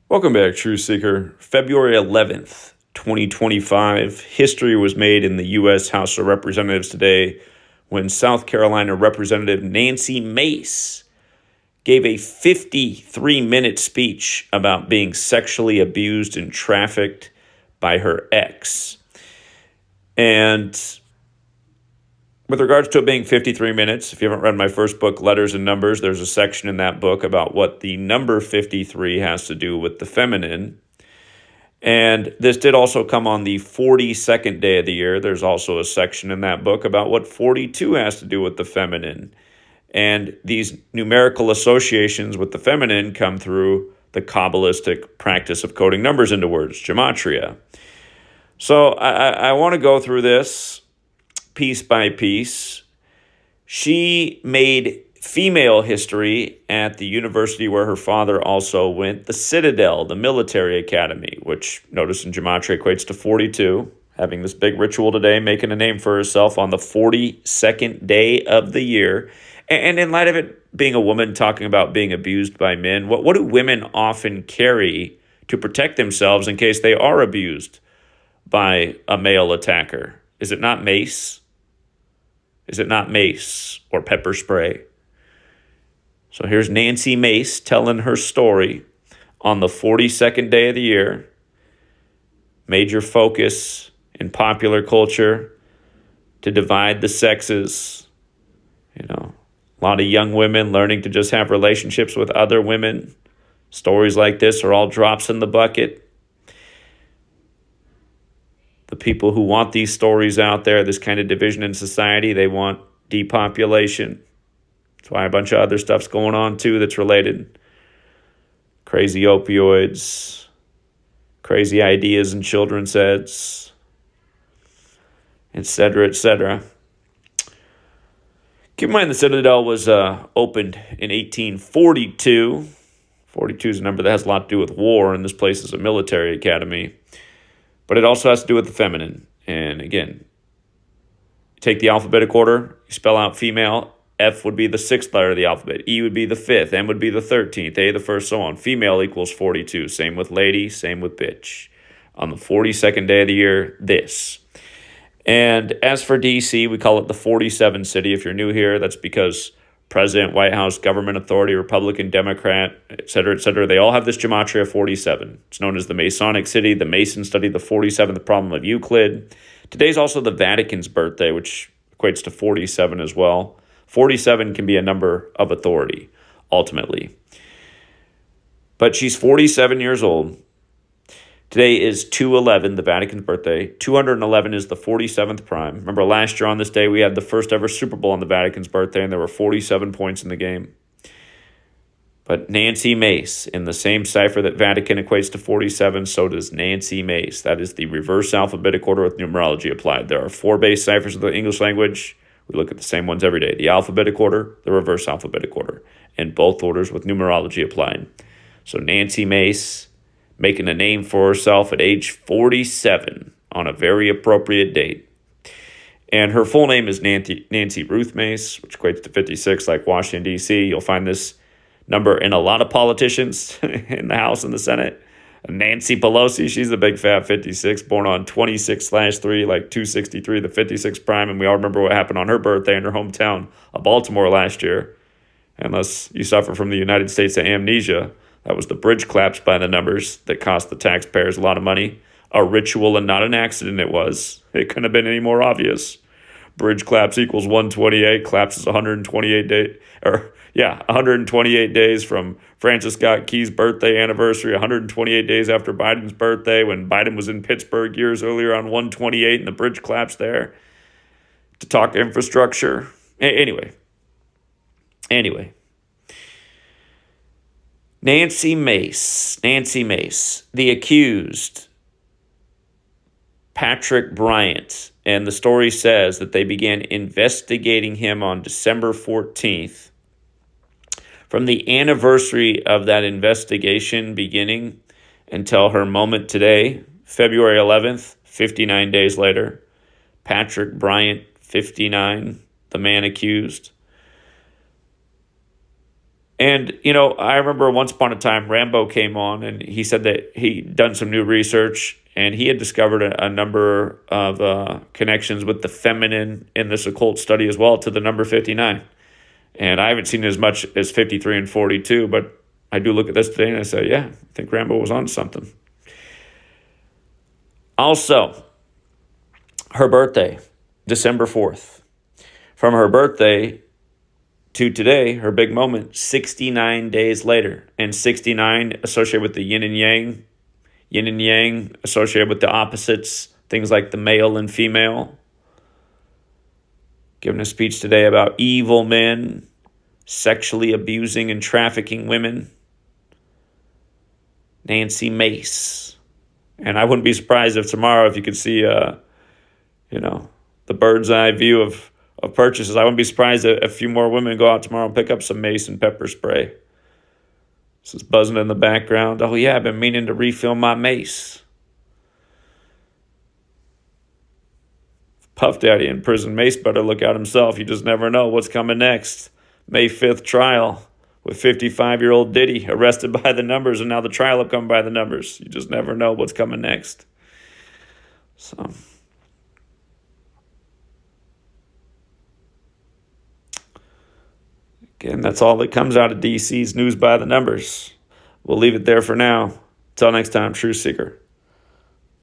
Welcome back, Truth Seeker. February 11th, 2025. History was made in the U.S. House of Representatives today when South Carolina Representative Nancy Mace gave a 53-minute speech about being sexually abused and trafficked by her ex. And with regards to it being 53 minutes, if you haven't read my first book, Letters and Numbers, there's a section in that book about what the number 53 has to do with the feminine. And this did also come on the 42nd day of the year. There's also a section in that book about what 42 has to do with the feminine. And these numerical associations with the feminine come through the Kabbalistic practice of coding numbers into words, Gematria. So I want to go through this piece by piece. She made female history at the university where her father also went, the Citadel, the military academy, which notice in Gematria equates to 42, having this big ritual today, making a name for herself on the 42nd day of the year. And in light of it being a woman talking about being abused by men, what do women often carry to protect themselves in case they are abused by a male attacker? Is it not mace? Is it not mace or pepper spray? So here's Nancy Mace telling her story on the 42nd day of the year. Major focus in popular culture to divide the sexes. A lot of young women learning to just have relationships with other women. Stories like this are all drops in the bucket. The people who want these stories out there, this kind of division in society, they want depopulation. That's why a bunch of other stuff's going on too that's related. Crazy opioids, crazy ideas in children's heads, etc., etc. Keep in mind the Citadel was opened in 1842. 42 is a number that has a lot to do with war, and this place is a military academy. But it also has to do with the feminine. And again, you take the alphabetic order, you spell out female. F would be the 6th letter of the alphabet. E would be the 5th. M would be the 13th. A the 1st, so on. Female equals 42. Same with lady, same with bitch. On the 42nd day of the year, this. And as for DC, we call it the 47 city. If you're new here, that's because President, White House, government authority, Republican, Democrat, etc., they all have this Gematria 47. It's known as the Masonic City. The Masons study the 47th problem of Euclid. Today's also the Vatican's birthday, which equates to 47 as well. 47 can be a number of authority, ultimately. But she's 47 years old. Today is 2/11, the Vatican's birthday. 211 is the 47th prime. Remember last year on this day, we had the first ever Super Bowl on the Vatican's birthday, and there were 47 points in the game. But Nancy Mace, in the same cipher that Vatican equates to 47, so does Nancy Mace. That is the reverse alphabetic order with numerology applied. There are 4 base ciphers of the English language. We look at the same ones every day. The alphabetic order, the reverse alphabetic order, and both orders with numerology applied. So Nancy Mace, making a name for herself at age 47 on a very appropriate date. And her full name is Nancy Ruth Mace, which equates to 56, like Washington, D.C. You'll find this number in a lot of politicians in the House and the Senate. Nancy Pelosi, she's a big fat 56, born on 26/3, like 263, the 56 prime. And we all remember what happened on her birthday in her hometown of Baltimore last year. Unless you suffer from the United States of amnesia. That was the bridge collapse by the numbers that cost the taxpayers a lot of money. A ritual and not an accident it was. It couldn't have been any more obvious. Bridge collapse equals 128. Collapse is 128 days from Francis Scott Key's birthday anniversary, 128 days after Biden's birthday when Biden was in Pittsburgh years earlier on 128 and the bridge collapsed there. To talk infrastructure. Anyway. Nancy Mace, the accused, Patrick Bryant, and the story says that they began investigating him on December 14th. From the anniversary of that investigation beginning until her moment today, February 11th, 59 days later, Patrick Bryant, 59, the man accused, And, I remember once upon a time, Rambo came on and he said that he'd done some new research and he had discovered a number of connections with the feminine in this occult study as well to the number 59. And I haven't seen as much as 53 and 42, but I do look at this today and I say, yeah, I think Rambo was on something. Also, her birthday, December 4th. From her birthday to today, her big moment, 69 days later. And 69 associated with the yin and yang associated with the opposites, things like the male and female. Giving a speech today about evil men sexually abusing and trafficking women. Nancy Mace. And I wouldn't be surprised if tomorrow, if you could see, the bird's eye view of purchases, I wouldn't be surprised if a few more women go out tomorrow and pick up some Mace and pepper spray. This is buzzing in the background. Oh, yeah, I've been meaning to refill my Mace. Puff Daddy in prison. Mace better look out himself. You just never know what's coming next. May 5th trial with 55-year-old Diddy arrested by the numbers, and now the trial will come by the numbers. You just never know what's coming next. So, again, that's all that comes out of DC's news by the numbers. We'll leave it there for now. Until next time, Truth Seeker.